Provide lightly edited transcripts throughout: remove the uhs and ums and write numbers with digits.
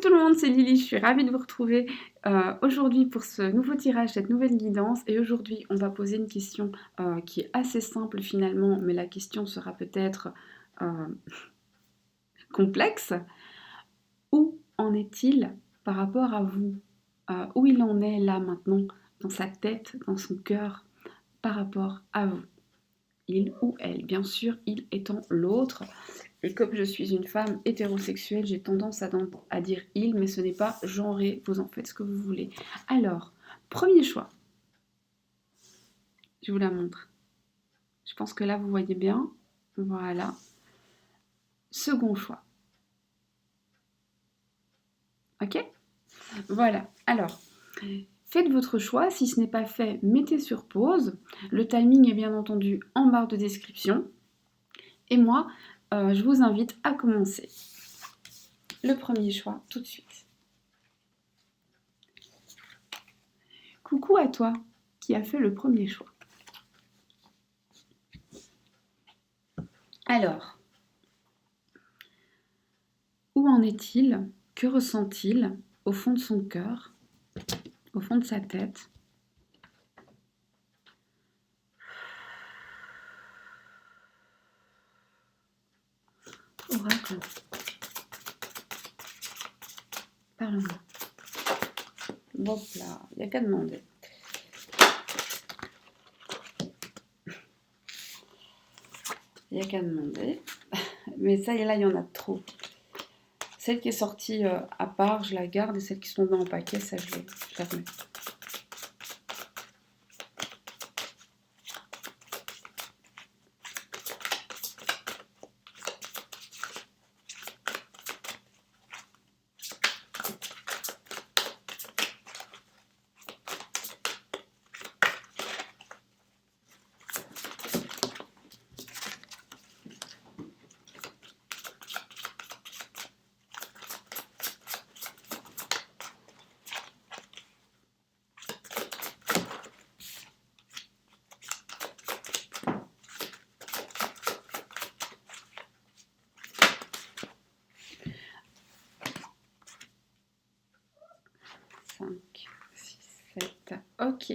tout le monde, c'est Lily, je suis ravie de vous retrouver aujourd'hui pour ce nouveau tirage, cette nouvelle guidance. Et aujourd'hui, on va poser une question qui est assez simple finalement, mais la question sera peut-être euh, complexe. Où en est-il par rapport à vous? Où il en est là maintenant, dans sa tête, dans son cœur, par rapport à vous? Il ou elle, bien sûr, il étant l'autre. Et comme je suis une femme hétérosexuelle, j'ai tendance à dire il, mais ce n'est pas genré, vous en faites ce que vous voulez. Alors, premier choix, je vous la montre. Je pense que là, vous voyez bien. Voilà. Second choix. Ok? Voilà. Alors, faites votre choix. Si ce n'est pas fait, mettez sur pause. Le timing est bien entendu en barre de description. Et moi, je vous invite à commencer. Le premier choix, tout de suite. Coucou à toi qui a fait le premier choix. Alors, où en est-il? Que ressent-il au fond de son cœur, au fond de sa tête? Oracle, parle-moi. Hop là, il n'y a qu'à demander. Il n'y a qu'à demander. Mais ça, là, il y en a trop. Celle qui est sortie à part, je la garde. Et celle qui sont tombées en paquet, ça, je la remets. Ok.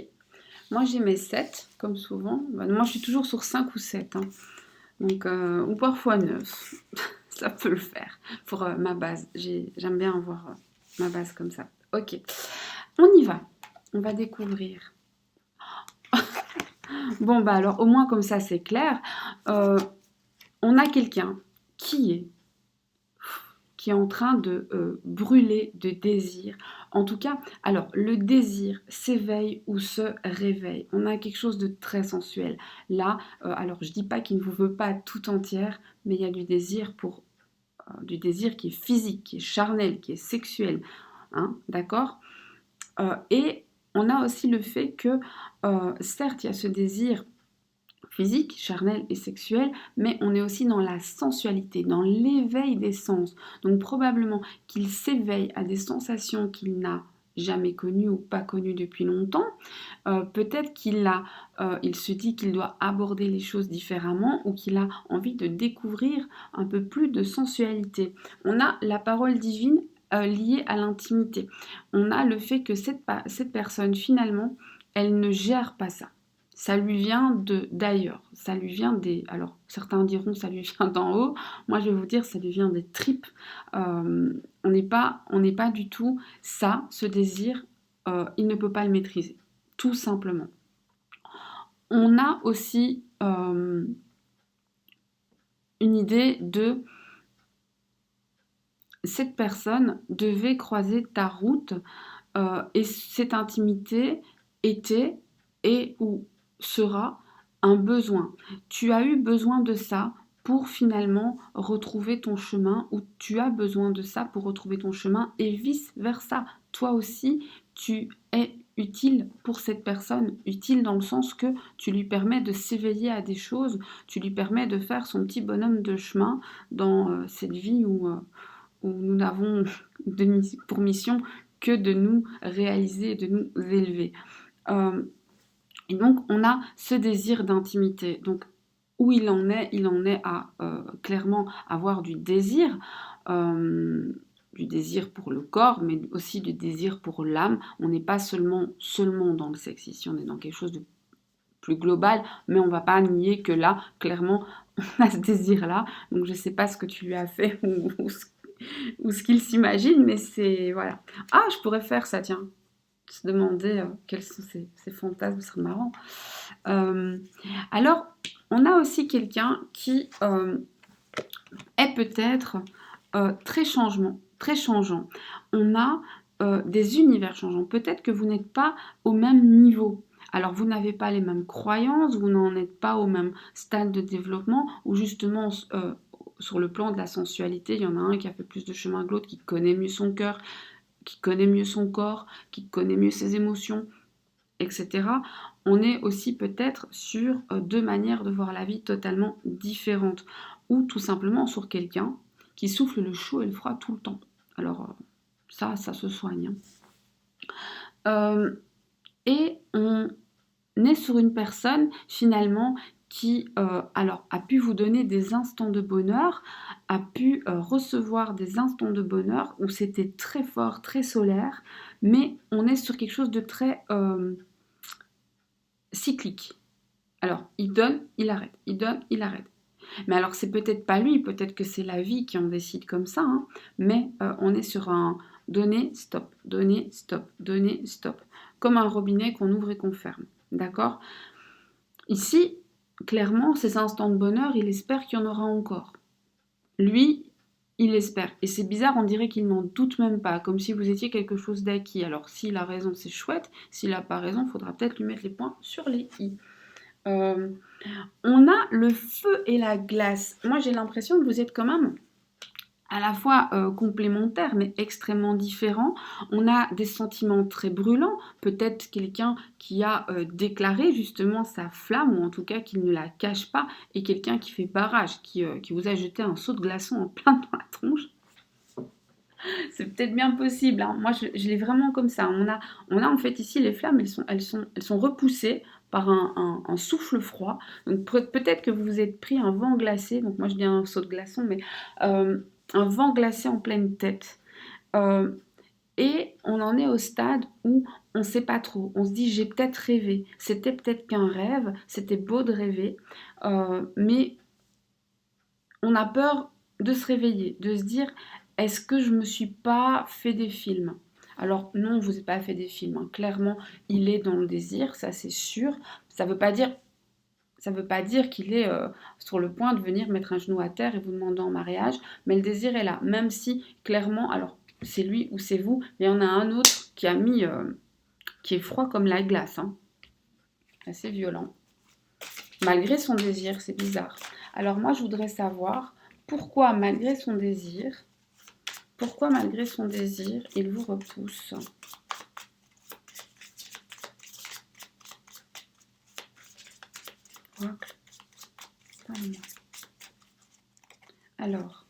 Moi, j'ai mes 7, comme souvent. Moi, je suis toujours sur 5 ou 7. Hein. Donc, ou parfois 9. Ça peut le faire pour ma base. J'aime bien avoir ma base comme ça. Ok. On y va. On va découvrir. Bon, bah alors, au moins, comme ça, c'est clair. On a quelqu'un qui est en train de brûler de désir. En tout cas, alors le désir s'éveille ou se réveille. On a quelque chose de très sensuel. Là, alors je dis pas qu'il ne vous veut pas tout entière, mais il y a du désir du désir qui est physique, qui est charnel, qui est sexuel. Hein, d'accord? Et on a aussi le fait que, certes, il y a ce désir physique, charnel et sexuel, mais on est aussi dans la sensualité, dans l'éveil des sens. Donc probablement qu'il s'éveille à des sensations qu'il n'a jamais connues ou pas connues depuis longtemps. Peut-être il se dit qu'il doit aborder les choses différemment ou qu'il a envie de découvrir un peu plus de sensualité. On a la parole divine liée à l'intimité. On a le fait que cette personne, finalement, elle ne gère pas ça. Ça lui vient d'ailleurs, ça lui vient alors certains diront ça lui vient d'en haut, moi je vais vous dire ça lui vient des tripes. On n'est pas du tout ça, ce désir, il ne peut pas le maîtriser, tout simplement. On a aussi une idée de cette personne devait croiser ta route et cette intimité était et ou sera un besoin. Tu as eu besoin de ça pour finalement retrouver ton chemin ou tu as besoin de ça pour retrouver ton chemin et vice-versa. Toi aussi, tu es utile pour cette personne, utile dans le sens que tu lui permets de s'éveiller à des choses, tu lui permets de faire son petit bonhomme de chemin dans cette vie où nous n'avons pour mission que de nous réaliser, de nous élever. Et donc, on a ce désir d'intimité. Donc, où il en est à clairement avoir du désir. du désir pour le corps, mais aussi du désir pour l'âme. On n'est pas seulement dans le sexe ici, on est dans quelque chose de plus global, mais on va pas nier que là, clairement, on a ce désir-là. Donc je sais pas ce que tu lui as fait ou ce qu'il s'imagine, mais c'est... Voilà. Ah, je pourrais faire ça, tiens. Se demander quels sont ces fantasmes, ce serait marrant. Alors, on a aussi quelqu'un qui est peut-être très changeant. On a des univers changeants. Peut-être que vous n'êtes pas au même niveau. Alors, vous n'avez pas les mêmes croyances, vous n'en êtes pas au même stade de développement, ou justement, sur le plan de la sensualité, il y en a un qui a fait plus de chemin que l'autre, qui connaît mieux son cœur, qui connaît mieux son corps, qui connaît mieux ses émotions, etc. On est aussi peut-être sur deux manières de voir la vie totalement différentes, ou tout simplement sur quelqu'un qui souffle le chaud et le froid tout le temps. Alors ça se soigne. Et on est sur une personne finalement qui alors a pu vous donner des instants de bonheur, a pu recevoir des instants de bonheur où c'était très fort, très solaire, mais on est sur quelque chose de très cyclique. Alors, il donne, il arrête, il donne, il arrête. Mais alors, c'est peut-être pas lui, peut-être que c'est la vie qui en décide comme ça, hein, mais on est sur un donner, stop, donner, stop, donner, stop. Comme un robinet qu'on ouvre et qu'on ferme. D'accord? Ici, clairement, ces instants de bonheur, il espère qu'il y en aura encore. Lui, il espère. Et c'est bizarre, on dirait qu'il n'en doute même pas, comme si vous étiez quelque chose d'acquis. Alors, s'il a raison, c'est chouette. S'il n'a pas raison, il faudra peut-être lui mettre les points sur les i. On a le feu et la glace. Moi, j'ai l'impression que vous êtes quand même à la fois complémentaires, mais extrêmement différents. On a des sentiments très brûlants. Peut-être quelqu'un qui a déclaré justement sa flamme, ou en tout cas qui ne la cache pas, et quelqu'un qui fait barrage, qui vous a jeté un seau de glaçon en plein dans la tronche. C'est peut-être bien possible, hein. Moi, je l'ai vraiment comme ça. On a en fait ici les flammes, elles sont repoussées par un souffle froid. Donc peut-être que vous vous êtes pris un vent glacé. Donc moi, je dis un saut de glaçon, mais un vent glacé en pleine tête. Et on en est au stade où on ne sait pas trop. On se dit, j'ai peut-être rêvé. C'était peut-être qu'un rêve. C'était beau de rêver. Mais on a peur de se réveiller, de se dire, est-ce que je me suis pas fait des films? Alors non, vous n'avez pas fait des films, hein. Clairement, il est dans le désir, ça c'est sûr. Ça veut pas dire, ça veut pas dire qu'il est sur le point de venir mettre un genou à terre et vous demander en mariage, mais le désir est là. Même si clairement, alors c'est lui ou c'est vous, mais il y en a un autre qui a mis, qui est froid comme la glace, hein. Assez violent. Malgré son désir, c'est bizarre. Alors moi, je voudrais savoir pourquoi, malgré son désir, il vous repousse. Alors,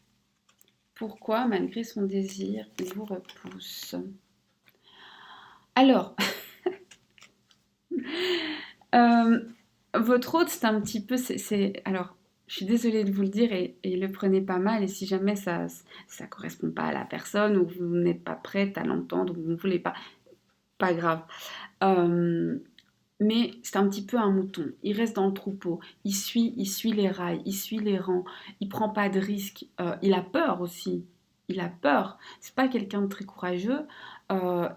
pourquoi, malgré son désir, il vous repousse? Alors, votre hôte, c'est un petit peu... Alors, je suis désolée de vous le dire et le prenez pas mal. Et si jamais ça correspond pas à la personne ou vous n'êtes pas prête à l'entendre ou vous ne voulez pas grave. Mais c'est un petit peu un mouton. Il reste dans le troupeau. Il suit les rails, il suit les rangs. Il prend pas de risques. Il a peur aussi. Il a peur. C'est pas quelqu'un de très courageux.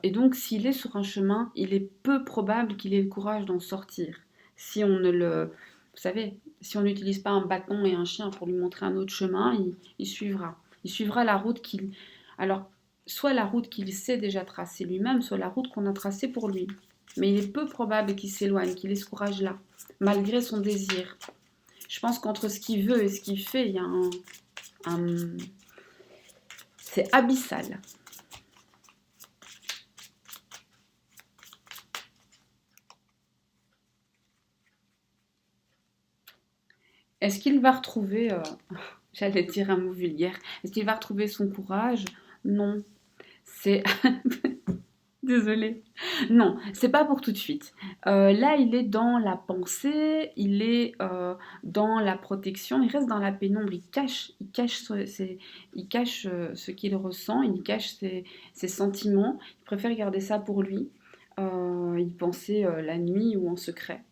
Et donc, s'il est sur un chemin, il est peu probable qu'il ait le courage d'en sortir. Si on ne le... Vous savez, si on n'utilise pas un bâton et un chien pour lui montrer un autre chemin, il suivra. Il suivra la route qu'il... Alors, soit la route qu'il sait déjà tracer lui-même, soit la route qu'on a tracée pour lui. Mais il est peu probable qu'il s'éloigne, qu'il ait ce courage-là, malgré son désir. Je pense qu'entre ce qu'il veut et ce qu'il fait, il y a c'est abyssal. Est-ce qu'il va retrouver, j'allais dire un mot vulgaire, est-ce qu'il va retrouver son courage? Non. C'est Désolée. Non, c'est pas pour tout de suite. Là, il est dans la pensée, il est dans la protection, il reste dans la pénombre, il cache ce qu'il ressent, il cache ses sentiments, il préfère garder ça pour lui, y penser la nuit ou en secret.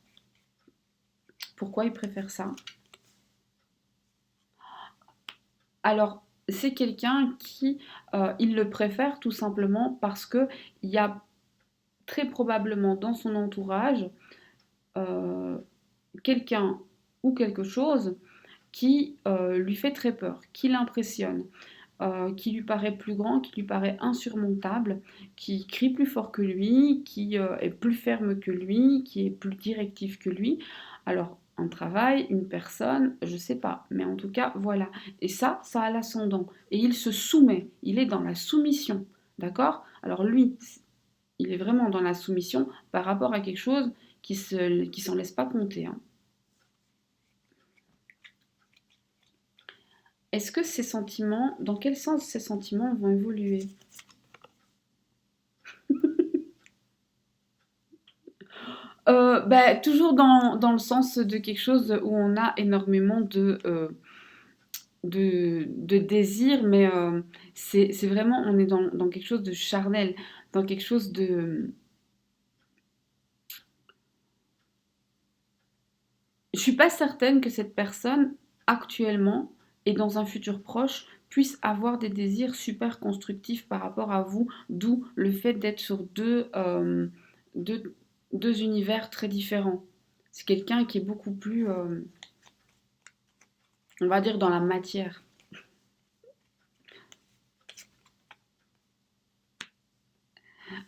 Pourquoi il préfère ça? Alors, c'est quelqu'un qui, il le préfère tout simplement parce que il y a très probablement dans son entourage euh, quelqu'un ou quelque chose qui lui fait très peur, qui l'impressionne, qui lui paraît plus grand, qui lui paraît insurmontable, qui crie plus fort que lui, qui est plus ferme que lui, qui est plus directif que lui. Alors, un travail, une personne, je sais pas, mais en tout cas, voilà. Et ça a l'ascendant. Et il se soumet, il est dans la soumission, d'accord? Alors lui, il est vraiment dans la soumission par rapport à quelque chose qui s'en laisse pas compter, hein. Est-ce que ces sentiments, dans quel sens ces sentiments vont évoluer? Bah, toujours dans le sens de quelque chose où on a énormément de désir, mais c'est vraiment, on est dans quelque chose de charnel, dans quelque chose de... Je suis pas certaine que cette personne, actuellement, et dans un futur proche, puisse avoir des désirs super constructifs par rapport à vous, d'où le fait d'être sur deux, deux univers très différents. C'est quelqu'un qui est beaucoup plus, on va dire, dans la matière.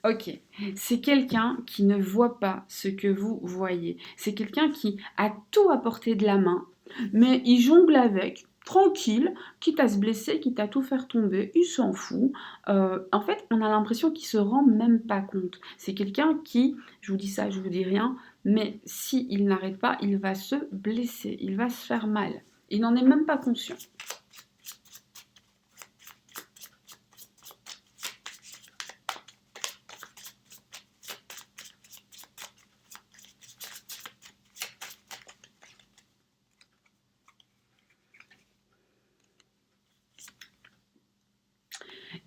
Ok, c'est quelqu'un qui ne voit pas ce que vous voyez. C'est quelqu'un qui a tout à portée de la main, mais il jongle avec, tranquille, quitte à se blesser, quitte à tout faire tomber, il s'en fout. En fait, on a l'impression qu'il se rend même pas compte. C'est quelqu'un qui, je vous dis ça, je vous dis rien, mais s'il n'arrête pas, il va se blesser, il va se faire mal. Il n'en est même pas conscient.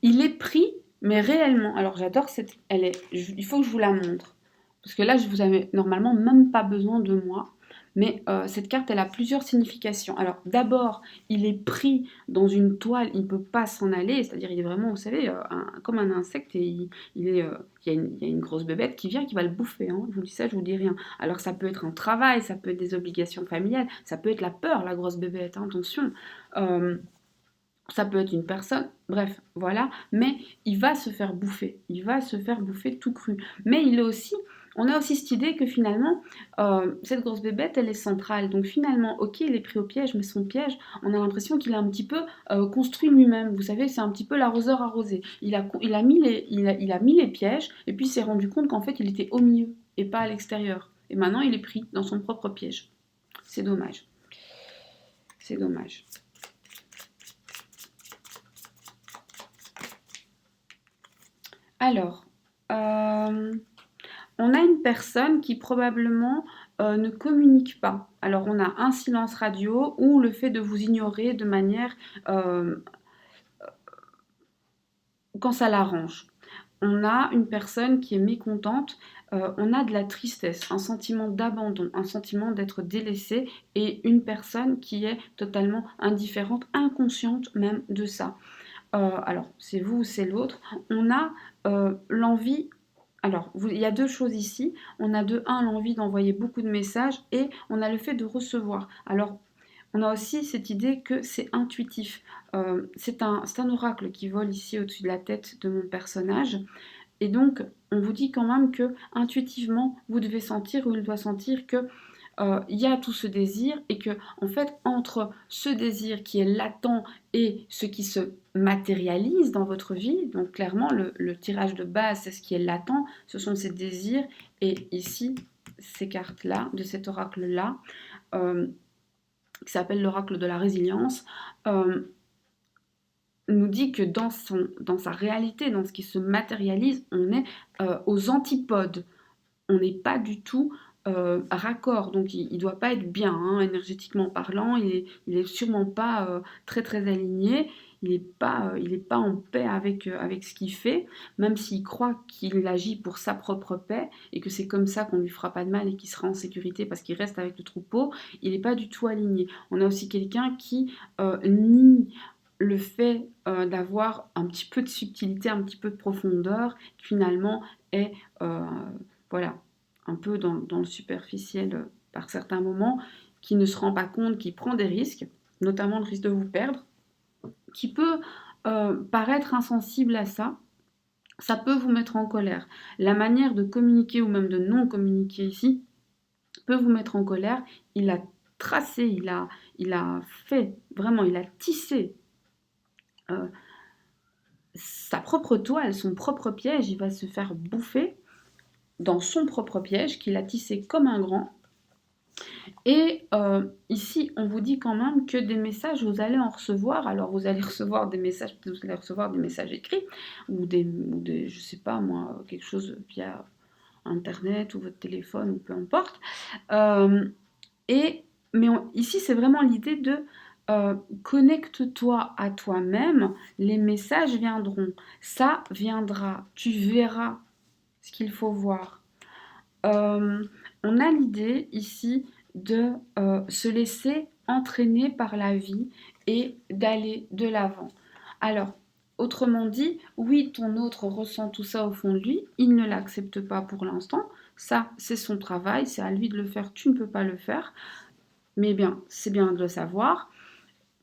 Il est pris, mais réellement. Alors j'adore cette. Il faut que je vous la montre. Parce que là, je vous avais normalement même pas besoin de moi. Mais cette carte, elle a plusieurs significations. Alors d'abord, il est pris dans une toile, il ne peut pas s'en aller. C'est-à-dire, il est vraiment, vous savez, comme un insecte. Et il y a une grosse bébête qui vient, qui va le bouffer, hein. Je vous dis ça, je vous dis rien. Alors ça peut être un travail, ça peut être des obligations familiales, ça peut être la peur, la grosse bébête, hein, attention. Euh, Ça peut être une personne, bref, voilà, mais il va se faire bouffer, il va se faire bouffer tout cru. Mais il est aussi, on a aussi cette idée que finalement, cette grosse bébête, elle est centrale. Donc finalement, ok, il est pris au piège, mais son piège, on a l'impression qu'il a un petit peu construit lui-même. Vous savez, c'est un petit peu l'arroseur arrosé. Il a mis les pièges, et puis il s'est rendu compte qu'en fait, il était au milieu, et pas à l'extérieur. Et maintenant, il est pris dans son propre piège. C'est dommage. C'est dommage. Alors, on a une personne qui probablement ne communique pas. Alors, on a un silence radio ou le fait de vous ignorer de manière euh, quand ça l'arrange. On a une personne qui est mécontente, on a de la tristesse, un sentiment d'abandon, un sentiment d'être délaissé et une personne qui est totalement indifférente, inconsciente même de ça. Alors, c'est vous ou c'est l'autre. On a l'envie. Alors, il y a deux choses ici. On a de un l'envie d'envoyer beaucoup de messages et on a le fait de recevoir. Alors, on a aussi cette idée que c'est intuitif. C'est un oracle qui vole ici au-dessus de la tête de mon personnage. Et donc, on vous dit quand même que intuitivement, vous devez sentir ou il doit sentir que il y a tout ce désir et que en fait entre ce désir qui est latent et ce qui se matérialise dans votre vie, donc clairement le tirage de base c'est ce qui est latent, ce sont ces désirs et ici ces cartes là de cet oracle là qui s'appelle l'oracle de la résilience, euh, nous dit que dans sa réalité, dans ce qui se matérialise, on est aux antipodes. On n'est pas du tout raccord. Donc il ne doit pas être bien, hein, énergétiquement parlant. Il est sûrement pas très très aligné. Il est pas en paix avec ce qu'il fait, même s'il croit qu'il agit pour sa propre paix et que c'est comme ça qu'on lui fera pas de mal et qu'il sera en sécurité parce qu'il reste avec le troupeau. Il n'est pas du tout aligné. On a aussi quelqu'un qui nie le fait d'avoir un petit peu de subtilité, un petit peu de profondeur, qui finalement est euh, voilà, un peu dans le superficiel par certains moments, qui ne se rend pas compte, qui prend des risques, notamment le risque de vous perdre, qui peut paraître insensible à ça peut vous mettre en colère. La manière de communiquer ou même de non communiquer ici peut vous mettre en colère. Il a tracé, il a fait, vraiment, il a tissé euh, sa propre toile, son propre piège, il va se faire bouffer dans son propre piège qu'il a tissé comme un grand. Et ici, on vous dit quand même que des messages, vous allez en recevoir. Alors, vous allez recevoir des messages, vous allez recevoir des messages écrits, ou des je sais pas moi, quelque chose via Internet ou votre téléphone, ou peu importe. Euh, et, mais ici, c'est vraiment l'idée de connecte-toi à toi-même, les messages viendront, ça viendra, tu verras ce qu'il faut voir. Euh, on a l'idée ici de se laisser entraîner par la vie et d'aller de l'avant. Alors, autrement dit, oui, ton autre ressent tout ça au fond de lui, il ne l'accepte pas pour l'instant, ça c'est son travail, c'est à lui de le faire, tu ne peux pas le faire, mais bien, c'est bien de le savoir.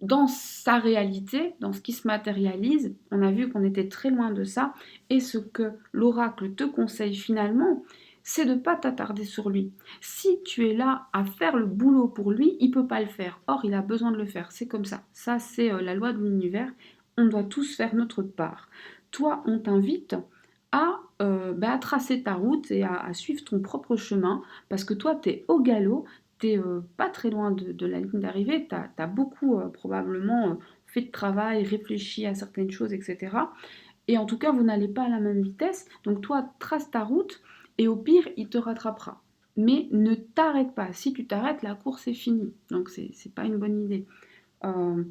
Dans sa réalité, dans ce qui se matérialise, on a vu qu'on était très loin de ça, et ce que l'oracle te conseille finalement, c'est de ne pas t'attarder sur lui. Si tu es là à faire le boulot pour lui, il ne peut pas le faire. Or, il a besoin de le faire. C'est comme ça. Ça, c'est la loi de l'univers. On doit tous faire notre part. Toi, on t'invite à tracer ta route et à suivre ton propre chemin, parce que toi, tu es au galop, t'es pas très loin de la ligne d'arrivée, tu as beaucoup probablement fait de travail, réfléchi à certaines choses, etc. Et en tout cas, vous n'allez pas à la même vitesse. Donc toi, trace ta route et au pire, il te rattrapera. Mais ne t'arrête pas. Si tu t'arrêtes, la course est finie. Donc c'est pas une bonne idée. Euh,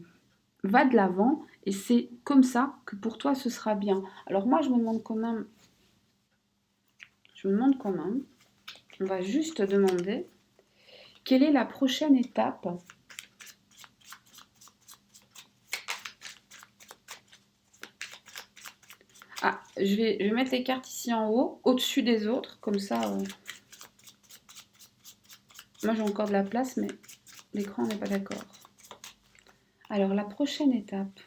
Va de l'avant et c'est comme ça que pour toi ce sera bien. Alors moi, je me demande quand même, on va juste demander quelle est la prochaine étape. Ah, je vais mettre les cartes ici en haut, au-dessus des autres, comme ça. Moi j'ai encore de la place, mais l'écran n'est pas d'accord. Alors la prochaine étape.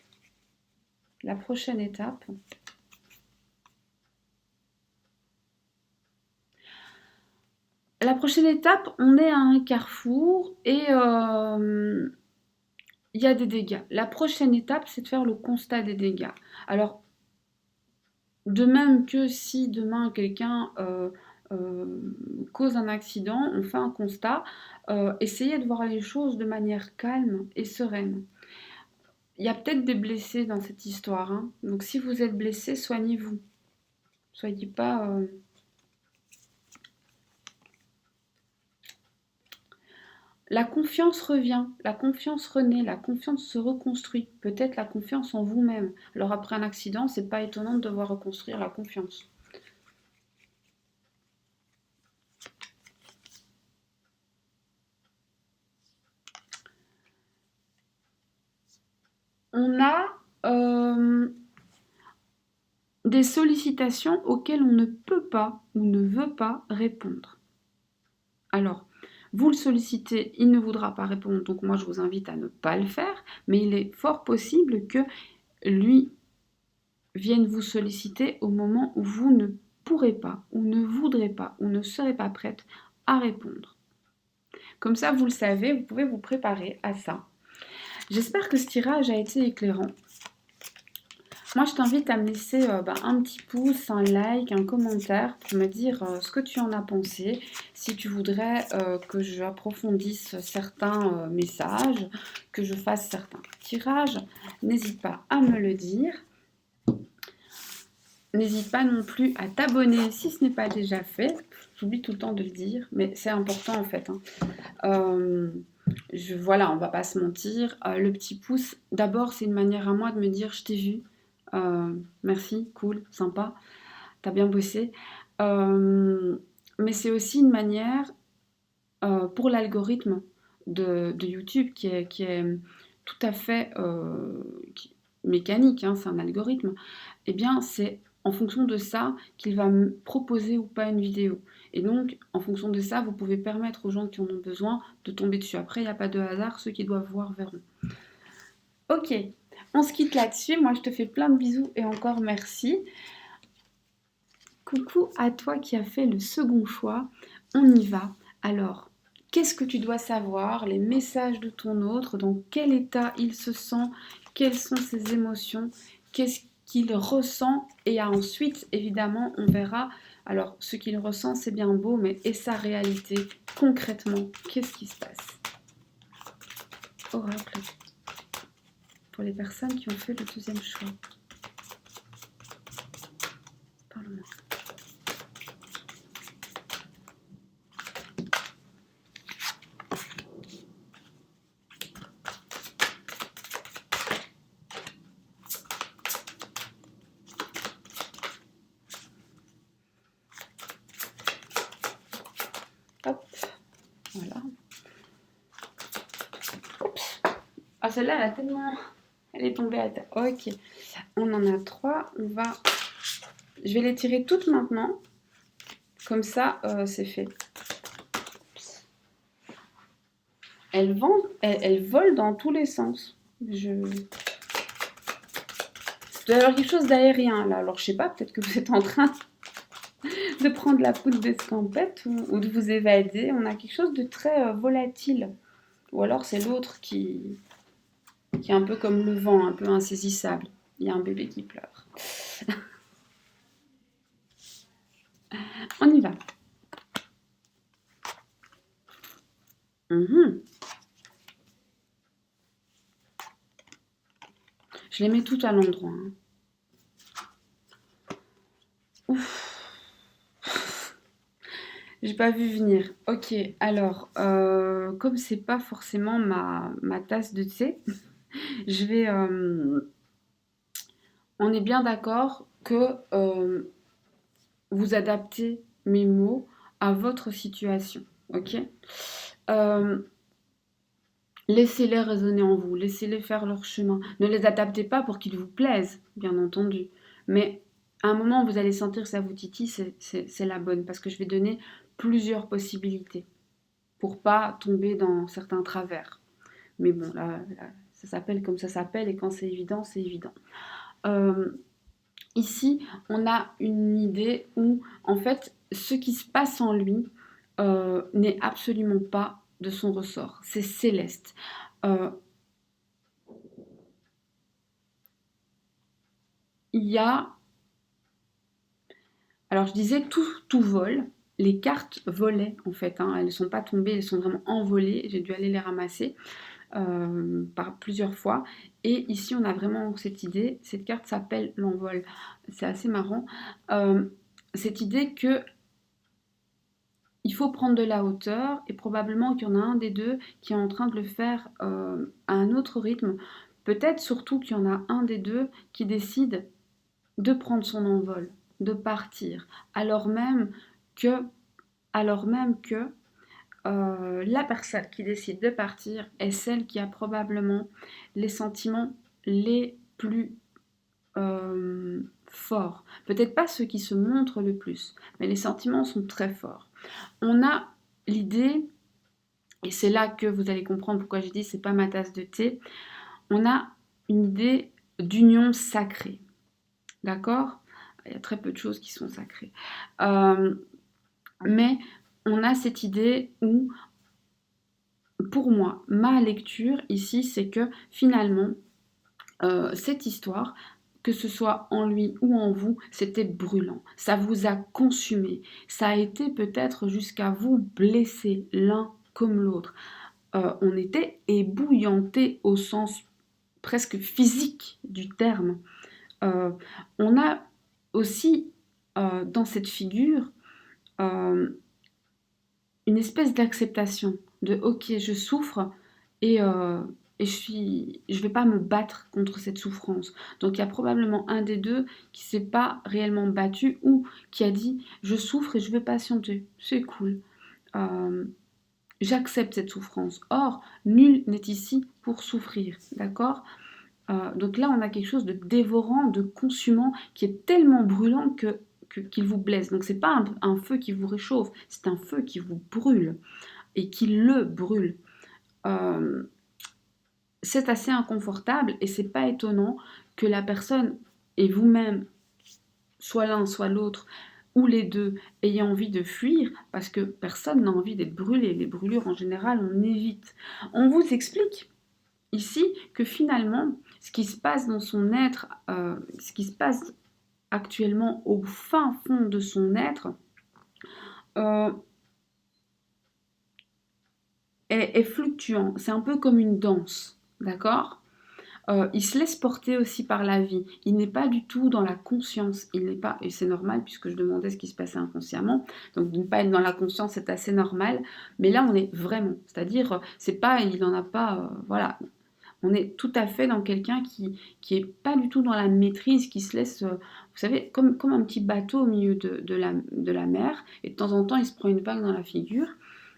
La prochaine étape. La prochaine étape, on est à un carrefour et il y a des dégâts. La prochaine étape, c'est de faire le constat des dégâts. Alors, de même que si demain quelqu'un cause un accident, on fait un constat, essayez de voir les choses de manière calme et sereine. Il y a peut-être des blessés dans cette histoire, hein. Donc si vous êtes blessé, soignez-vous. Soyez pas... La confiance revient, la confiance renaît, la confiance se reconstruit. Peut-être la confiance en vous-même. Alors après un accident, c'est pas étonnant de devoir reconstruire la confiance. On a des sollicitations auxquelles on ne peut pas ou ne veut pas répondre. Alors, vous le sollicitez, il ne voudra pas répondre, donc moi je vous invite à ne pas le faire, mais il est fort possible que lui vienne vous solliciter au moment où vous ne pourrez pas, ou ne voudrez pas, ou ne serez pas prête à répondre. Comme ça, vous le savez, vous pouvez vous préparer à ça. J'espère que ce tirage a été éclairant. Moi, je t'invite à me laisser un petit pouce, un like, un commentaire pour me dire ce que tu en as pensé. Si tu voudrais que j'approfondisse certains messages, que je fasse certains tirages, n'hésite pas à me le dire. N'hésite pas non plus à t'abonner si ce n'est pas déjà fait. J'oublie tout le temps de le dire, mais c'est important en fait, hein. Euh, voilà, on va pas se mentir. Le petit pouce, d'abord, c'est une manière à moi de me dire je t'ai vu. Euh, Merci, cool, sympa, t'as bien bossé. Euh, mais c'est aussi une manière pour l'algorithme de YouTube qui est tout à fait mécanique, hein, c'est un algorithme. Eh bien, c'est en fonction de ça qu'il va me proposer ou pas une vidéo. Et donc, en fonction de ça, vous pouvez permettre aux gens qui en ont besoin de tomber dessus. Après, il n'y a pas de hasard, ceux qui doivent voir verront. Ok, on se quitte là-dessus. Moi, je te fais plein de bisous et encore merci. Coucou à toi qui as fait le second choix. On y va. Alors, qu'est-ce que tu dois savoir? Les messages de ton autre, dans quel état il se sent, quelles sont ses émotions, qu'est-ce qu'il ressent, et ensuite, évidemment, on verra. Alors, ce qu'il ressent, c'est bien beau, mais et sa réalité, concrètement, qu'est-ce qui se passe? Oracle, pour les personnes qui ont fait le deuxième choix. Parle-moi. Hop, voilà. Oups. Ah, celle-là, elle a tellement... Elle est tombée à terre. Ok, on en a 3. Je vais les tirer toutes maintenant. Comme ça, c'est fait. Elles volent dans tous les sens. Je dois y avoir quelque chose d'aérien là. Alors je sais pas, peut-être que vous êtes en train de prendre la poudre d'escampette ou de vous évader. On a quelque chose de très volatile. Ou alors c'est l'autre qui est un peu comme le vent, un peu insaisissable. Il y a un bébé qui pleure. On y va. Je les mets toutes à l'endroit, hein. Ouf, j'ai pas vu venir. Ok, alors, comme c'est pas forcément ma tasse de thé, je vais. On est bien d'accord que vous adaptez mes mots à votre situation, ok? Euh, Laissez-les résonner en vous, laissez-les faire leur chemin. Ne les adaptez pas pour qu'ils vous plaisent, bien entendu. Mais à un moment, vous allez sentir que ça vous titille, c'est la bonne, parce que je vais donner plusieurs possibilités pour pas tomber dans certains travers. Mais bon, là, ça s'appelle comme ça s'appelle, et quand c'est évident, c'est évident. Euh, Ici, on a une idée où, en fait, ce qui se passe en lui n'est absolument pas de son ressort. C'est céleste. Euh, il y a... Alors, je disais, tout vole. Les cartes volaient, en fait, hein. Elles ne sont pas tombées, elles sont vraiment envolées. J'ai dû aller les ramasser par plusieurs fois. Et ici, on a vraiment cette idée. Cette carte s'appelle l'envol. C'est assez marrant. Cette idée que il faut prendre de la hauteur et probablement qu'il y en a un des deux qui est en train de le faire à un autre rythme. Peut-être surtout qu'il y en a un des deux qui décide de prendre son envol, de partir, que, alors même que la personne qui décide de partir est celle qui a probablement les sentiments les plus forts. Peut-être pas ceux qui se montrent le plus, mais les sentiments sont très forts. On a l'idée, et c'est là que vous allez comprendre pourquoi j'ai dit c'est pas ma tasse de thé, on a une idée d'union sacrée. D'accord? Il y a très peu de choses qui sont sacrées. Mais on a cette idée où, pour moi, ma lecture ici, c'est que finalement, cette histoire que ce soit en lui ou en vous, c'était brûlant. Ça vous a consumé. Ça a été peut-être jusqu'à vous blesser l'un comme l'autre. On était ébouillanté au sens presque physique du terme. Euh, on a aussi dans cette figure euh, une espèce d'acceptation de ok, je souffre et, euh, et je vais pas me battre contre cette souffrance. Donc il y a probablement un des deux qui s'est pas réellement battu ou qui a dit je souffre et je veux patienter, c'est cool. Euh, J'accepte cette souffrance. Or, nul n'est ici pour souffrir, d'accord? Donc là, on a quelque chose de dévorant, de consumant, qui est tellement brûlant qu'il vous blesse. Donc c'est pas un feu qui vous réchauffe, c'est un feu qui vous brûle et qui le brûle. Euh, c'est assez inconfortable et c'est pas étonnant que la personne et vous-même, soit l'un, soit l'autre, ou les deux, ayez envie de fuir parce que personne n'a envie d'être brûlé. Les brûlures, en général, on évite. On vous explique ici que finalement, ce qui se passe dans son être, ce qui se passe actuellement au fin fond de son être, euh, est fluctuant. C'est un peu comme une danse, d'accord? Il se laisse porter aussi par la vie. Il n'est pas du tout dans la conscience. Il n'est pas, et c'est normal puisque je demandais ce qui se passait inconsciemment. Donc de ne pas être dans la conscience, c'est assez normal. Mais là, on est vraiment, c'est-à-dire, c'est pas, il n'en a pas, voilà. On est tout à fait dans quelqu'un qui est pas du tout dans la maîtrise, qui se laisse, vous savez, comme un petit bateau au milieu de la mer. Et de temps en temps, il se prend une vague dans la figure.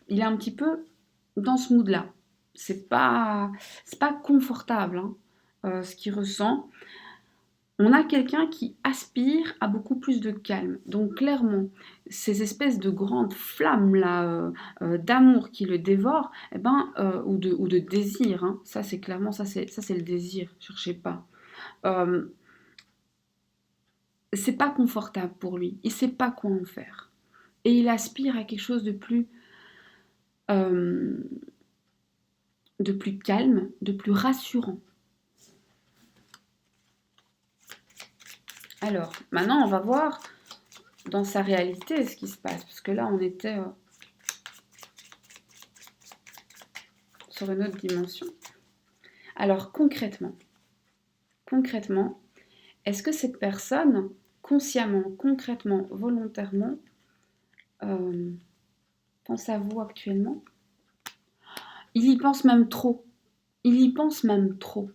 Il est un petit peu dans ce mood-là. C'est pas confortable, hein, ce qu'il ressent. On a quelqu'un qui aspire à beaucoup plus de calme. Donc clairement, ces espèces de grandes flammes là d'amour qui le dévorent, eh ben, ou de désir, hein, ça c'est clairement ça c'est le désir. Cherchez pas. Euh, c'est pas confortable pour lui. Il sait pas quoi en faire. Et il aspire à quelque chose euh, de plus calme, de plus rassurant. Alors, maintenant, on va voir dans sa réalité ce qui se passe. Parce que là, on était sur une autre dimension. Alors, concrètement, est-ce que cette personne, consciemment, concrètement, volontairement, euh, pense à vous actuellement? Il y pense même trop. Il y pense même trop.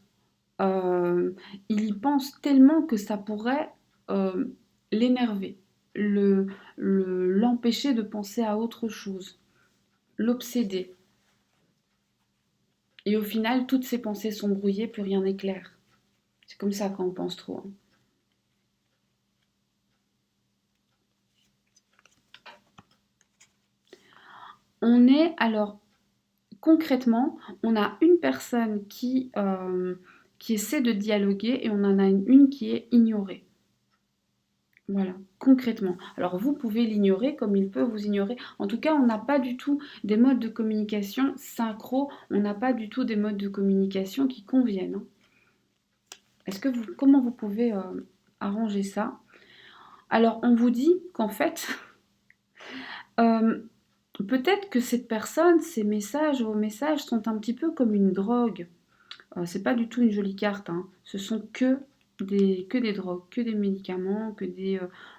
Euh, il y pense tellement que ça pourrait euh, l'énerver, l'empêcher de penser à autre chose, l'obséder. Et au final, toutes ses pensées sont brouillées, plus rien n'est clair. C'est comme ça quand on pense trop, hein. On est alors concrètement, on a une personne qui essaie de dialoguer et on en a une qui est ignorée. Voilà, concrètement. Alors vous pouvez l'ignorer comme il peut vous ignorer. En tout cas, on n'a pas du tout des modes de communication synchro, on n'a pas du tout des modes de communication qui conviennent, hein. Comment vous pouvez arranger ça? Alors on vous dit qu'en fait, euh, peut-être que cette personne, vos messages sont un petit peu comme une drogue. C'est pas du tout une jolie carte, hein. Ce sont que des drogues, que des médicaments,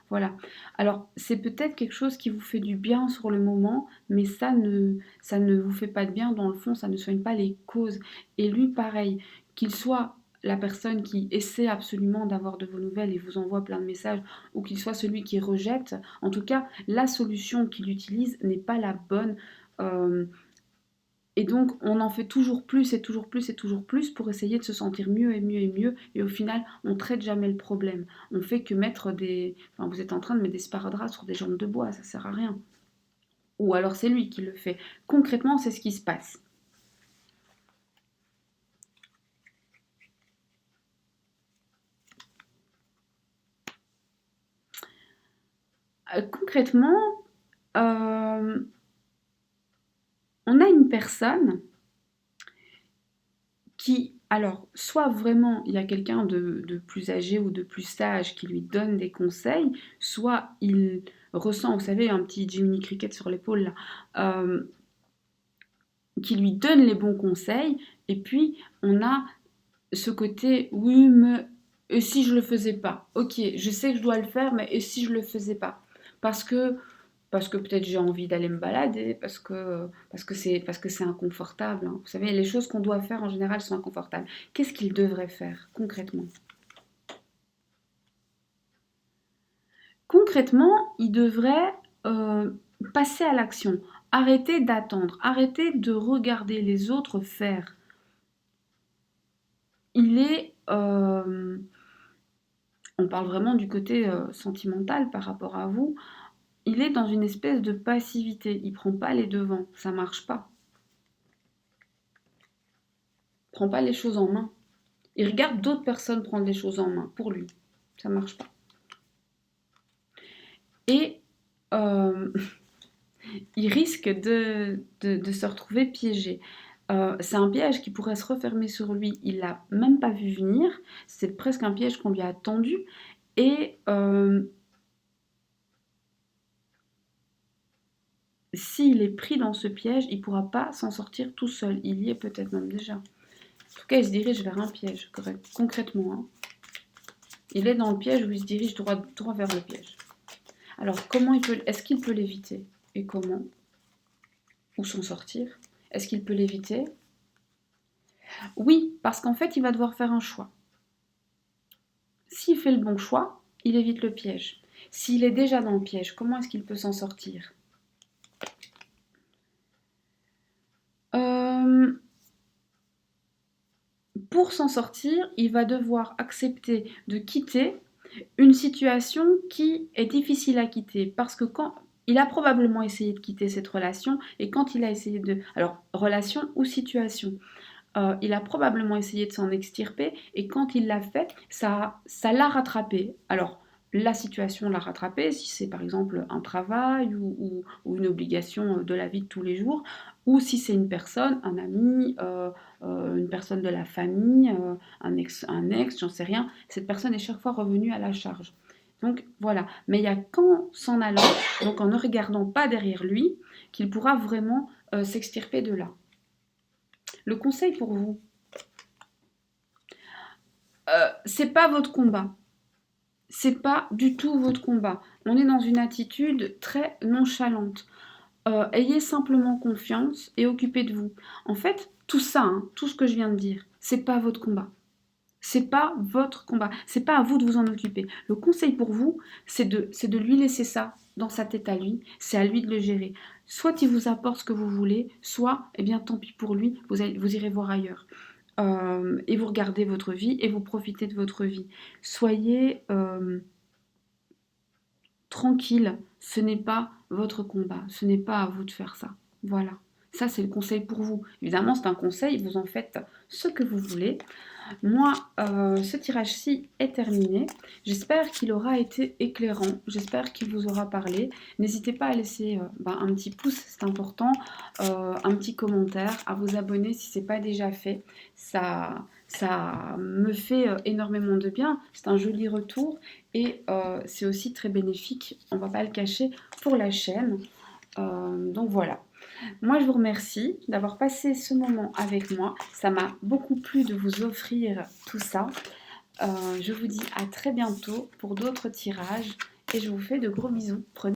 voilà. Alors, c'est peut-être quelque chose qui vous fait du bien sur le moment, mais ça ne vous fait pas de bien dans le fond, ça ne soigne pas les causes. Et lui, pareil, qu'il soit la personne qui essaie absolument d'avoir de vos nouvelles et vous envoie plein de messages, ou qu'il soit celui qui rejette, en tout cas, la solution qu'il utilise n'est pas la bonne. Euh, et donc, on en fait toujours plus et toujours plus et toujours plus pour essayer de se sentir mieux et mieux et mieux. Et au final, on ne traite jamais le problème. On fait que mettre des... Enfin, vous êtes en train de mettre des sparadraps sur des jambes de bois, ça sert à rien. Ou alors c'est lui qui le fait. Concrètement, c'est ce qui se passe. Concrètement, euh, on a une personne qui Alors, soit vraiment il y a quelqu'un de plus âgé ou de plus sage qui lui donne des conseils, soit il ressent, vous savez, un petit Jiminy Cricket sur l'épaule là, qui lui donne les bons conseils, et puis on a ce côté, oui, mais et si je le faisais pas? Ok, je sais que je dois le faire, mais et si je le faisais pas? Parce que parce que peut-être j'ai envie d'aller me balader, parce que c'est inconfortable, hein. Vous savez, les choses qu'on doit faire en général sont inconfortables. Qu'est-ce qu'il devrait faire concrètement? Concrètement, il devrait passer à l'action. Arrêter d'attendre, arrêter de regarder les autres faire. Il est, on parle vraiment du côté sentimental par rapport à vous, il est dans une espèce de passivité. Il prend pas les devants, ça marche pas. Il prend pas les choses en main. Il regarde d'autres personnes prendre les choses en main pour lui. Ça marche pas. Et euh, il risque de se retrouver piégé. C'est un piège qui pourrait se refermer sur lui. Il l'a même pas vu venir. C'est presque un piège qu'on lui a tendu. Et s'il est pris dans ce piège, il ne pourra pas s'en sortir tout seul. Il y est peut-être même déjà. En tout cas, il se dirige vers un piège, concrètement, hein. Il est dans le piège ou il se dirige droit vers le piège. Alors, est-ce qu'il peut l'éviter? Et comment? Ou s'en sortir? Est-ce qu'il peut l'éviter? Oui, parce qu'en fait, il va devoir faire un choix. S'il fait le bon choix, il évite le piège. S'il est déjà dans le piège, comment est-ce qu'il peut s'en sortir? Euh, Pour s'en sortir, il va devoir accepter de quitter une situation qui est difficile à quitter. Parce que quand il a probablement essayé de quitter cette relation, et quand il a essayé de... Alors, relation ou situation, il a probablement essayé de s'en extirper, et quand il l'a fait, ça l'a rattrapé. Alors, la situation l'a rattrapé, si c'est par exemple un travail ou une obligation de la vie de tous les jours, ou si c'est une personne, un ami, une personne de la famille, un ex, j'en sais rien, cette personne est chaque fois revenue à la charge. Donc voilà, mais il y a qu'en s'en allant, donc en ne regardant pas derrière lui, qu'il pourra vraiment s'extirper de là. Le conseil pour vous, c'est pas votre combat. C'est pas du tout votre combat. On est dans une attitude très nonchalante. Ayez simplement confiance et occupez de vous. En fait, tout ça, hein, tout ce que je viens de dire, c'est pas votre combat. C'est pas votre combat. C'est pas à vous de vous en occuper. Le conseil pour vous, c'est de lui laisser ça dans sa tête à lui. C'est à lui de le gérer. Soit il vous apporte ce que vous voulez, soit, eh bien, tant pis pour lui, vous irez voir ailleurs. Et vous regardez votre vie et vous profitez de votre vie. Soyez tranquille, ce n'est pas votre combat, ce n'est pas à vous de faire ça. Voilà, ça c'est le conseil pour vous. Évidemment, c'est un conseil, vous en faites ce que vous voulez. Moi, ce tirage-ci est terminé. J'espère qu'il aura été éclairant. J'espère qu'il vous aura parlé. N'hésitez pas à laisser un petit pouce, c'est important, un petit commentaire, à vous abonner si ce n'est pas déjà fait. Ça me fait énormément de bien. C'est un joli retour et c'est aussi très bénéfique, on ne va pas le cacher, pour la chaîne. Donc voilà. Moi, je vous remercie d'avoir passé ce moment avec moi. Ça m'a beaucoup plu de vous offrir tout ça. Je vous dis à très bientôt pour d'autres tirages et je vous fais de gros bisous. Prenez